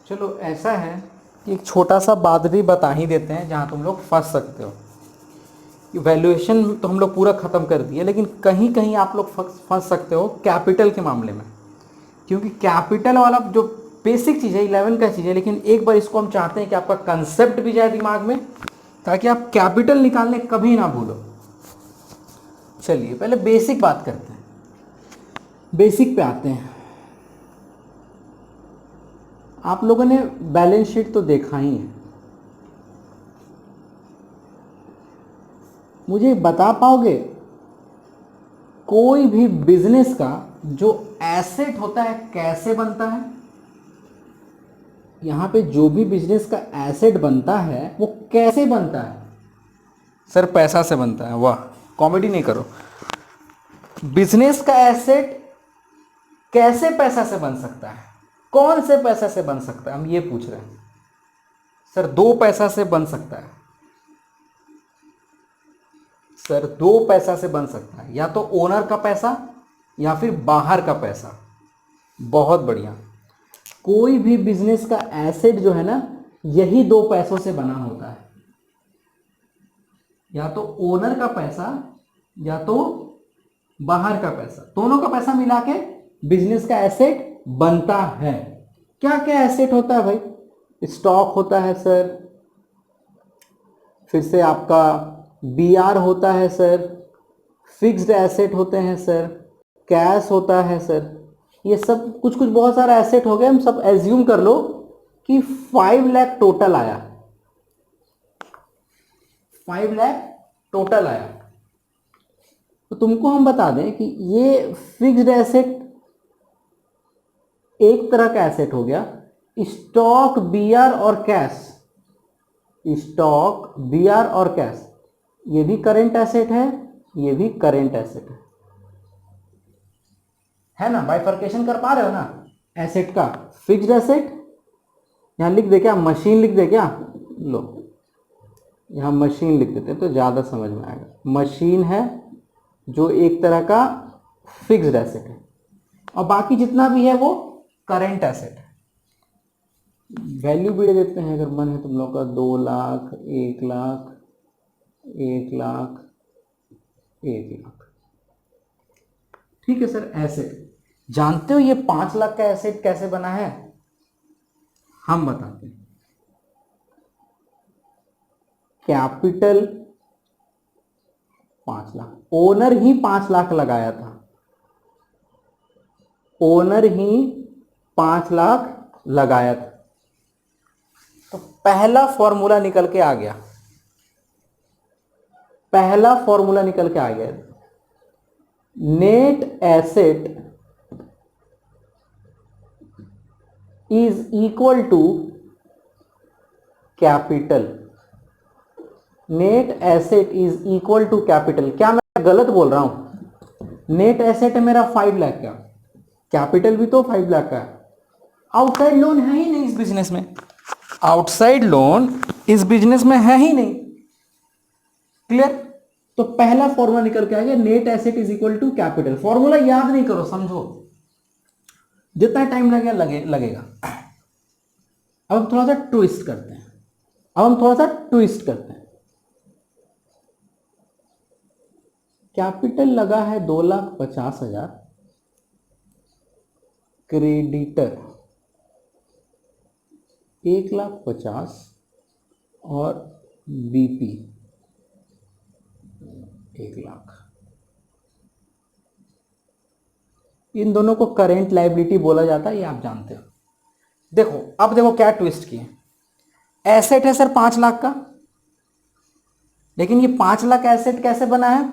चलो ऐसा है कि एक छोटा सा बात भी बता ही देते हैं जहाँ तुम लोग फंस सकते हो। वैल्यूएशन तो हम लोग पूरा ख़त्म कर दिए, लेकिन कहीं कहीं आप लोग फंस सकते हो कैपिटल के मामले में, क्योंकि कैपिटल वाला जो बेसिक चीज़ है 11 का चीज़ है, लेकिन एक बार इसको हम चाहते हैं कि आपका कंसेप्ट भी जाए दिमाग में, ताकि आप कैपिटल निकालने कभी ना भूलो। चलिए पहले बेसिक बात करते हैं, बेसिक पे आते हैं। आप लोगों ने बैलेंस शीट तो देखा ही है, मुझे बता पाओगे कोई भी बिजनेस का जो एसेट होता है कैसे बनता है? यहां पे जो भी बिजनेस का एसेट बनता है वो कैसे बनता है? सर पैसा से बनता है। वाह, कॉमेडी नहीं करो। बिजनेस का एसेट कैसे पैसा से बन सकता है? कौन से पैसा से बन सकता है, हम ये पूछ रहे हैं। सर दो पैसा से बन सकता है। सर दो पैसा से बन सकता है, या तो ओनर का पैसा या फिर बाहर का पैसा। बहुत बढ़िया। कोई भी बिजनेस का एसेट जो है ना, यही दो पैसों से बना होता है, या तो ओनर का पैसा या तो बाहर का पैसा। दोनों का पैसा मिला के बिजनेस का एसेट बनता है। क्या क्या एसेट होता है भाई? स्टॉक होता है सर, फिर से आपका बीआर होता है सर, फिक्स्ड एसेट होते हैं सर, कैश होता है सर। ये सब कुछ कुछ बहुत सारा एसेट हो गया। हम सब एज्यूम कर लो कि 5 लाख टोटल आया, 5 लाख टोटल आया। तो तुमको हम बता दें कि ये फिक्स्ड एसेट एक तरह का एसेट हो गया। स्टॉक, बीआर और कैश, स्टॉक, बीआर और कैश, ये भी करेंट एसेट है, ये भी करेंट एसेट है ना? बाइफर्केशन कर पा रहे हो ना एसेट का? फिक्स्ड एसेट, यहां लिख दे क्या, मशीन लिख दे क्या? लो यहां मशीन लिख देते हैं तो ज्यादा समझ में आएगा। मशीन है जो एक तरह का फिक्स्ड एसेट है, और बाकी जितना भी है वो करेंट एसेट है। वैल्यू भी दे देते हैं अगर मन है तुम लोग का। 2 लाख, 1 लाख, 1 लाख, 1 लाख। ठीक है सर। एसेट जानते हो ये 5 लाख का एसेट कैसे बना है? हम बताते हैं। कैपिटल 5 लाख, ओनर ही 5 लाख लगाया था, ओनर ही 5 लाख लगाया था। तो पहला फॉर्मूला निकल के आ गया, पहला फॉर्मूला निकल के आ गया। Net asset is equal to capital. Net asset is equal to capital. क्या मैं गलत बोल रहा हूं? नेट एसेट है मेरा 5 लाख का, कैपिटल भी तो 5 लाख का है। आउटसाइड लोन है ही नहीं इस बिजनेस में, आउटसाइड लोन इस बिजनेस में है ही नहीं। क्लियर? तो पहला फॉर्मूला निकल के आ गया, net asset is equal to capital. Formula याद नहीं करो, समझो, जितना टाइम लगेगा। अब हम थोड़ा सा ट्विस्ट करते हैं, अब हम थोड़ा सा ट्विस्ट करते हैं। कैपिटल लगा है 2,50,000, क्रेडिटर 1,50,000 और बीपी 1 लाख। इन दोनों को करेंट लायबिलिटी बोला जाता है, ये आप जानते हो। देखो अब देखो क्या ट्विस्ट किए। एसेट है सर 5 लाख का, लेकिन ये 5 लाख एसेट कैसे बना है?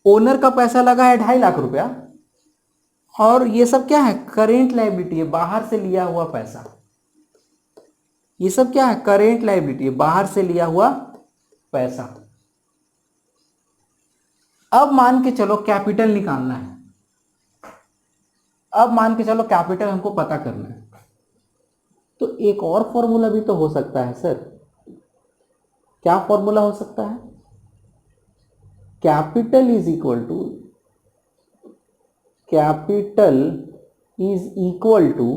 ओनर का पैसा लगा है 2.5 लाख रुपया, और ये सब क्या है? करेंट लायबिलिटी है, बाहर से लिया हुआ पैसा। ये सब क्या है? करेंट लायबिलिटी है, बाहर से लिया हुआ पैसा। अब मान के चलो कैपिटल निकालना है, अब मान के चलो कैपिटल हमको पता करना है, तो एक और फॉर्मूला भी तो हो सकता है सर। क्या फॉर्मूला हो सकता है? Capital is equal to, capital is equal to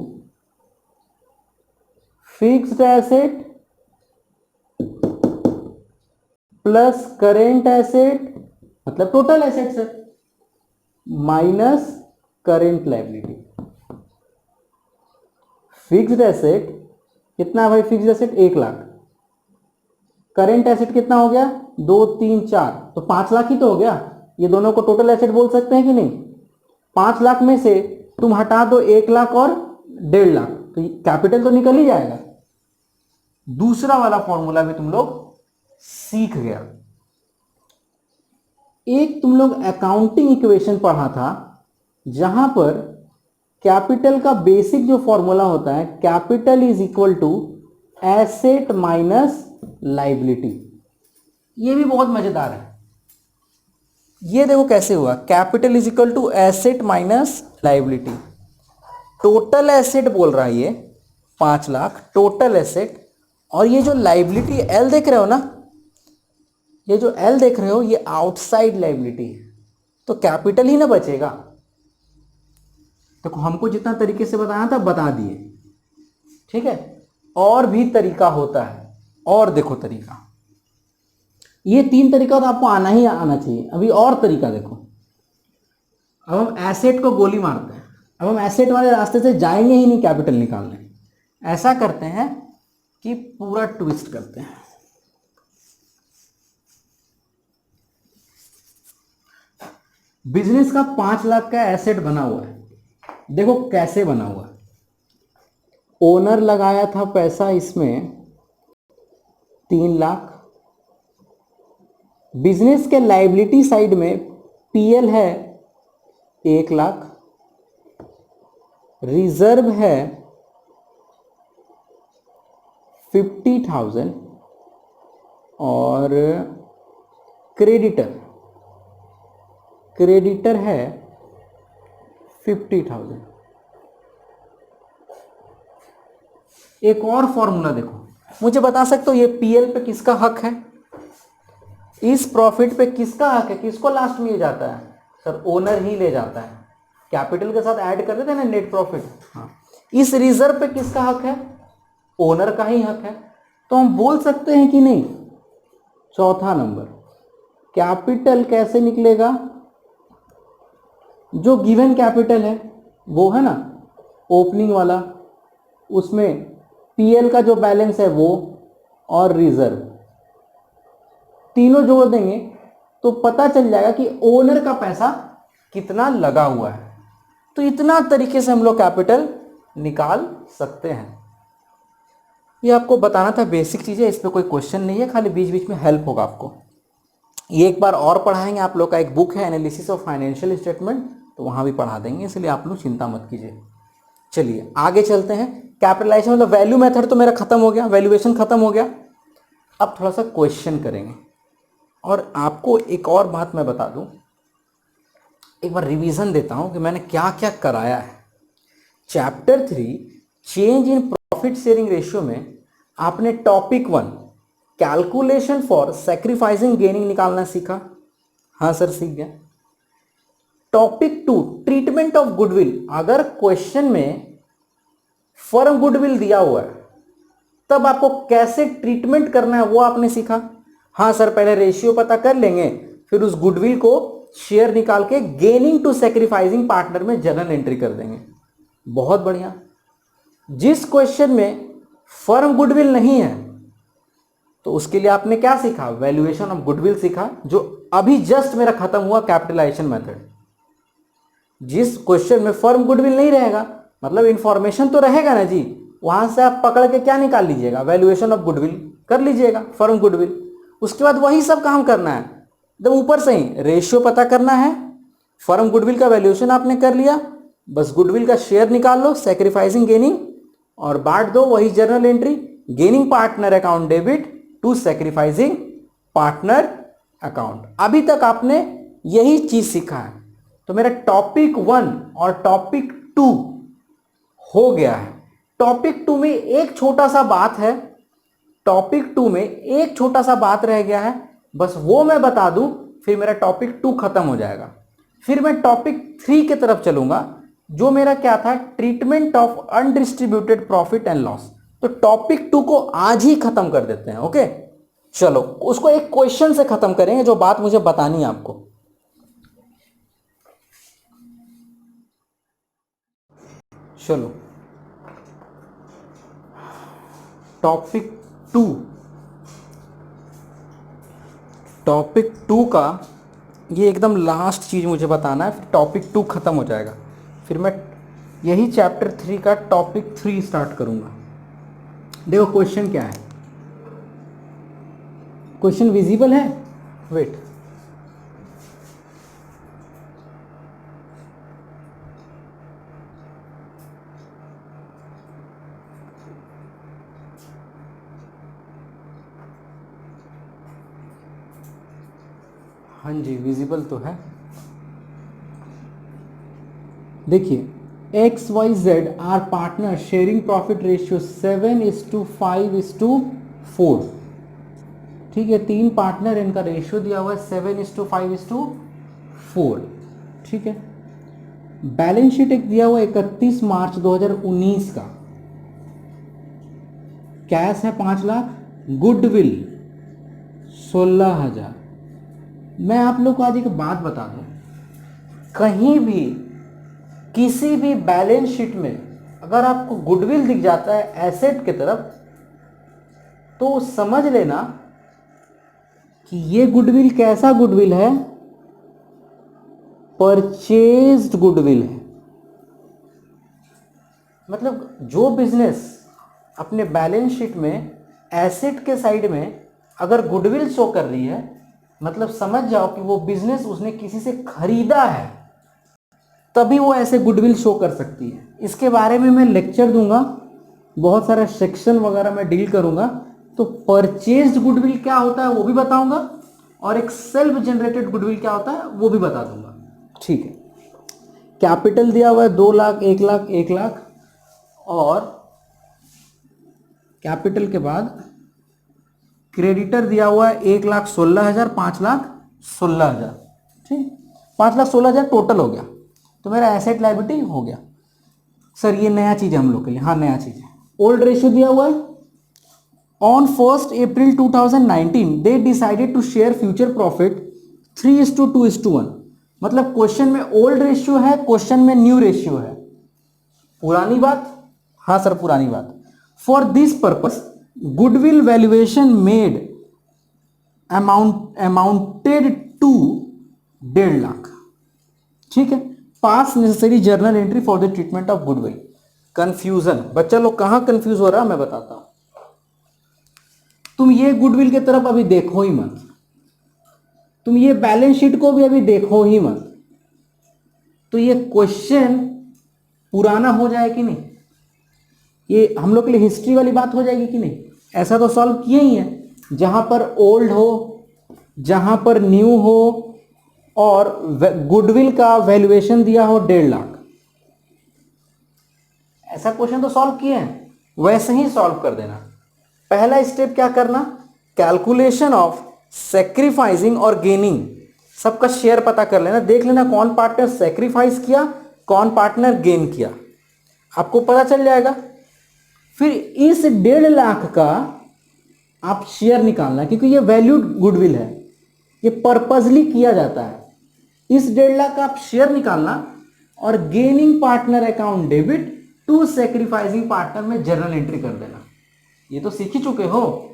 fixed asset plus current asset मतलब total asset sir, minus current liability. Fixed asset कितना है भाई? फिक्स्ड एसेट 1,00,000, करेंट एसेट कितना हो गया? 2, 3, 4, तो 5,00,000 ही तो हो गया। ये दोनों को टोटल एसेट बोल सकते हैं कि नहीं? 5,00,000 में से तुम हटा दो 1,00,000 और 1,50,000, तो कैपिटल तो निकल ही जाएगा। दूसरा वाला फॉर्मूला भी तुम लोग सीख गया। एक तुम लोग अकाउंटिंग इक्वेशन पढ़ा था जहां पर कैपिटल का बेसिक जो फॉर्मूला होता है, capital is equal to asset minus liability. ये भी बहुत मजेदार है। ये देखो कैसे हुआ, capital is equal to asset minus liability. Total asset बोल रहा है ये 5,00,000 टोटल एसेट, और ये जो लायबिलिटी एल देख रहे हो ना, ये जो एल देख रहे हो ये आउटसाइड लायबिलिटी है, तो कैपिटल ही ना बचेगा। देखो हमको जितना तरीके से बताना था बता दिए, ठीक है। और भी तरीका होता है, और देखो तरीका, ये 3 तरीका तो आपको आना ही आना चाहिए। अभी और तरीका देखो, अब हम एसेट को गोली मारते हैं। अब हम एसेट वाले रास्ते से जाएंगे ही नहीं कैपिटल निकालने। ऐसा करते हैं कि पूरा ट्विस्ट करते हैं। बिजनेस का 5,00,000 का एसेट बना हुआ है। देखो कैसे बना हुआ है। ओनर लगाया था पैसा इसमें 3,00,000। बिजनेस के लायबिलिटी साइड में पीएल है 1,00,000, रिजर्व है 50,000 और क्रेडिटर है 50,000। एक और फॉर्मूला देखो, मुझे बता सकते हो ये पीएल पे किसका हक है? इस प्रॉफिट पे किसका हक है? किसको लास्ट में ले जाता है? सर ओनर ही ले जाता है। कैपिटल के साथ ऐड कर देते हैं ना नेट प्रॉफिट। हाँ, इस रिजर्व पे किसका हक है? ओनर का ही हक है। तो हम बोल सकते हैं कि नहीं? चौथा नंबर, कैपिटल कैसे निकलेगा? जो गिवन कैपिटल है वो है ना ओपनिंग वाला, उसमें पीएल का जो बैलेंस है वो और रिजर्व तीनों जोड़ देंगे तो पता चल जाएगा कि ओनर का पैसा कितना लगा हुआ है। तो इतना तरीके से हम लोग कैपिटल निकाल सकते हैं। ये आपको बताना था बेसिक चीज़ें, इस पर कोई क्वेश्चन नहीं है, खाली बीच बीच में हेल्प होगा आपको। ये एक बार और पढ़ाएंगे। आप लोग का एक बुक है एनालिसिस ऑफ फाइनेंशियल स्टेटमेंट, तो वहाँ भी पढ़ा देंगे, इसलिए आप लोग चिंता मत कीजिए। चलिए आगे चलते हैं। कैपिटलाइजेशन मतलब वैल्यू मेथड तो मेरा खत्म हो गया, वैल्यूएशन खत्म हो गया। अब थोड़ा सा क्वेश्चन करेंगे। और आपको एक और बात मैं बता दूं, एक बार रिवीजन देता हूं कि मैंने क्या क्या कराया है। Chapter 3 change in profit sharing ratio में आपने topic 1 calculation for sacrificing gaining निकालना सीखा। हाँ सर सीख गया। टॉपिक 2 ट्रीटमेंट ऑफ गुडविल, अगर क्वेश्चन में फर्म गुडविल दिया हुआ है तब आपको कैसे ट्रीटमेंट करना है वो आपने सीखा। हाँ सर पहले रेशियो पता कर लेंगे, फिर उस गुडविल को शेयर निकाल के गेनिंग टू सैक्रिफाइसिंग पार्टनर में जर्नल एंट्री कर देंगे। बहुत बढ़िया। जिस क्वेश्चन में फर्म गुडविल नहीं है तो उसके लिए आपने क्या सीखा? वैल्यूएशन ऑफ गुडविल सीखा, जो अभी जस्ट मेरा खत्म हुआ कैपिटलाइजेशन मेथड। जिस क्वेश्चन में फर्म गुडविल नहीं रहेगा मतलब इंफॉर्मेशन तो रहेगा ना जी, वहां से आप पकड़ के क्या निकाल लीजिएगा? वैल्यूएशन ऑफ गुडविल कर लीजिएगा, फर्म गुडविल। उसके बाद वही सब काम करना है एकदम ऊपर से ही। रेशियो पता करना है, फर्म गुडविल का वैल्यूएशन आपने कर लिया, बस गुडविल का शेयर निकाल लो, सैक्रिफाइसिंग गेनिंग, और बांट दो वही journal entry, gaining partner account debit to sacrificing partner account. अभी तक आपने यही चीज सीखा है। तो मेरा टॉपिक 1 और टॉपिक 2 हो गया है। टॉपिक 2 में एक छोटा सा बात है, टॉपिक 2 में एक छोटा सा बात रह गया है, बस वो मैं बता दूं, फिर मेरा टॉपिक 2 खत्म हो जाएगा। फिर मैं टॉपिक 3 की तरफ चलूंगा, जो मेरा क्या था? Treatment of undistributed profit and loss. तो टॉपिक 2 को आज ही खत्म कर देते हैं। ओके, चलो उसको एक क्वेश्चन से खत्म करेंगे, जो बात मुझे बतानी है आपको। चलो टॉपिक 2 का ये एकदम लास्ट चीज मुझे बताना है, फिर टॉपिक 2 खत्म हो जाएगा, फिर मैं यही चैप्टर 3 का टॉपिक 3 स्टार्ट करूंगा। देखो क्वेश्चन क्या है, क्वेश्चन विजिबल है? वेट, हाँ जी विजिबल तो है। देखिए X Y Z R partner sharing profit ratio 7:5:4। ठीक है, 3 पार्टनर, इनका रेशियो दिया हुआ है 7:5:4। ठीक है, बैलेंस शीट एक दिया हुआ है 31 मार्च 2019 का। कैश है 5 लाख, गुडविल 16,000। मैं आप लोग को आज एक बात बता दूं, कहीं भी किसी भी बैलेंस शीट में अगर आपको गुडविल दिख जाता है एसेट की तरफ, तो समझ लेना कि ये गुडविल कैसा गुडविल है, परचेज्ड गुडविल है। मतलब जो बिजनेस अपने बैलेंस शीट में एसेट के साइड में अगर गुडविल शो कर रही है, मतलब समझ जाओ कि वो बिजनेस उसने किसी से खरीदा है, तभी वो ऐसे गुडविल शो कर सकती है। इसके बारे में मैं लेक्चर दूंगा, बहुत सारा सेक्शन वगैरह मैं डील करूंगा। तो परचेज्ड गुडविल क्या होता है वो भी बताऊंगा, और एक सेल्फ जनरेटेड गुडविल क्या होता है वो भी बता दूंगा। ठीक है, कैपिटल दिया हुआ है 2 लाख, 1 लाख, 1 लाख, और कैपिटल के बाद क्रेडिटर दिया हुआ है 1,16,000, 5,16,000। ठीक, 5,16,000 टोटल हो गया, तो मेरा एसेट लायबिलिटी हो गया। सर ये नया चीज है हम लोग के लिए, हाँ नया चीज है। ओल्ड रेशियो दिया हुआ है, on 1 April 2019 they decided to share future profit 3:2:1। मतलब क्वेश्चन में ओल्ड रेशियो है, क्वेश्चन में न्यू रेशियो है। पुरानी बात, हाँ सर पुरानी बात। For this purpose goodwill valuation made amounted to 1.5 lakh. ठीक है, pass necessary journal entry for the treatment of goodwill. Confusion, बच्चा लोग कहां कंफ्यूज हो रहा है मैं बताता हूं। तुम ये गुडविल की तरफ अभी देखो ही मत, तुम ये बैलेंस शीट को भी अभी देखो ही मत, तो ये क्वेश्चन पुराना हो जाए कि नहीं, ये हम लोग के लिए हिस्ट्री वाली बात हो जाएगी कि नहीं। ऐसा तो सॉल्व किए ही है, जहां पर ओल्ड हो, जहां पर न्यू हो, और गुडविल का वैल्यूएशन दिया हो 1.5 लाख। ऐसा क्वेश्चन तो सॉल्व किए हैं, वैसे ही सॉल्व कर देना। पहला स्टेप क्या करना, कैलकुलेशन ऑफ सेक्रीफाइसिंग और गेनिंग, सबका शेयर पता कर लेना, देख लेना कौन पार्टनर सेक्रीफाइस किया, कौन पार्टनर गेन किया, आपको पता चल जाएगा। फिर इस 1.5 लाख का आप शेयर निकालना, क्योंकि ये वैल्यूड गुडविल है, ये पर्पजली किया जाता है। इस 1.5 लाख का आप शेयर निकालना, और gaining partner account debit to sacrificing partner में जर्नल एंट्री कर देना। ये तो सीख ही चुके हो।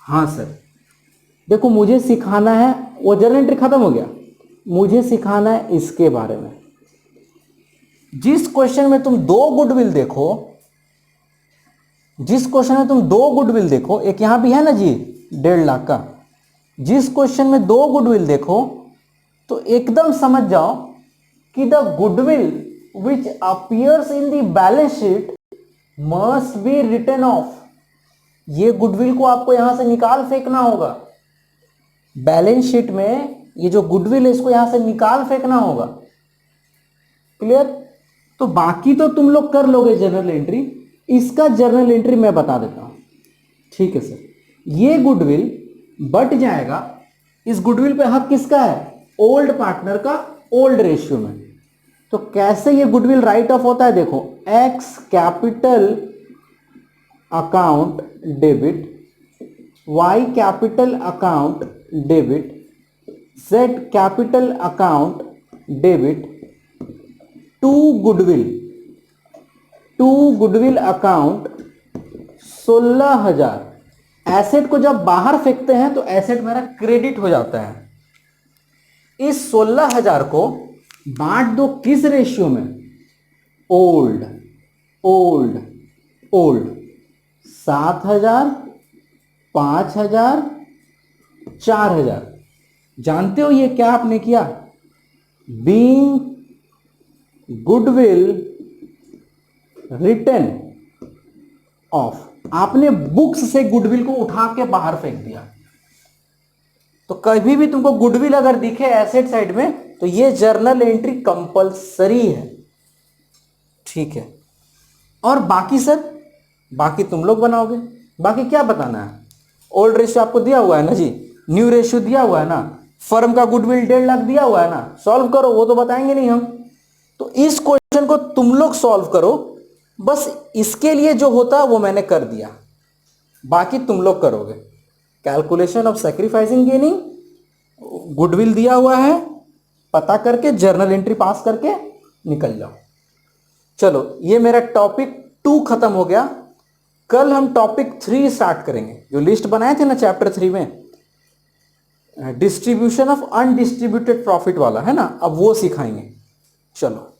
हाँ सर, देखो मुझे सिखाना है, वो जर्नल एंट्री खत्म हो गया, मुझे सिखाना है इसके बारे में। जिस क्वेश्चन में तुम 2 गुडविल देखो, जिस क्वेश्चन में तुम 2 गुडविल देखो, एक यहां भी है ना जी 1.5 लाख का, जिस क्वेश्चन में 2 गुडविल देखो, तो एकदम समझ जाओ कि the goodwill which appears in the balance sheet must be written off. ये गुडविल को आपको यहां से निकाल फेंकना होगा, बैलेंस शीट में ये जो गुडविल है इसको यहां से निकाल फेंकना होगा। क्लियर? तो बाकी तो तुम लोग कर लोगे जर्नल एंट्री, इसका जर्नल एंट्री मैं बता देता हूं। ठीक है सर, ये गुडविल बट जाएगा, इस गुडविल पे हक किसका है, ओल्ड पार्टनर का, ओल्ड रेशियो में। तो कैसे ये गुडविल राइट ऑफ होता है, देखो X capital account debit, Y capital account debit, Z capital account debit, to goodwill account 16,000। Asset को जब बाहर फेंकते हैं तो एसेट मेरा क्रेडिट हो जाता है। इस 16,000 को बांट दो किस रेशियो में? Old old old. 7,000, 5,000, 4,000। जानते हो ये क्या आपने किया? बीइंग गुडविल रिटर्न ऑफ, आपने बुक्स से गुडविल को उठा के बाहर फेंक दिया। तो कभी भी तुमको गुडविल अगर दिखे एसेट साइड में तो ये जर्नल एंट्री कंपलसरी है, ठीक है। और बाकी सर, बाकी तुम लोग बनाओगे। बाकी क्या बताना है? ओल्ड रेशियो आपको दिया हुआ है ना जी, न्यू रेशियो दिया हुआ है ना, फर्म का गुडविल 1.5 लाख दिया हुआ है ना, सॉल्व करो। वो तो बताएंगे नहीं हम, तो इस क्वेश्चन को तुम लोग सॉल्व करो। बस इसके लिए जो होता है वो मैंने कर दिया, बाकी तुम लोग करोगे। Calculation of sacrificing gaining, goodwill दिया हुआ है, पता करके जर्नल एंट्री पास करके निकल जाओ। चलो, ये मेरा टॉपिक 2 खत्म हो गया। कल हम टॉपिक 3 स्टार्ट करेंगे। जो लिस्ट बनाए थे ना चैप्टर 3 में, डिस्ट्रीब्यूशन ऑफ अनडिस्ट्रीब्यूटेड प्रॉफिट वाला है ना, अब वो सिखाएंगे। चलो।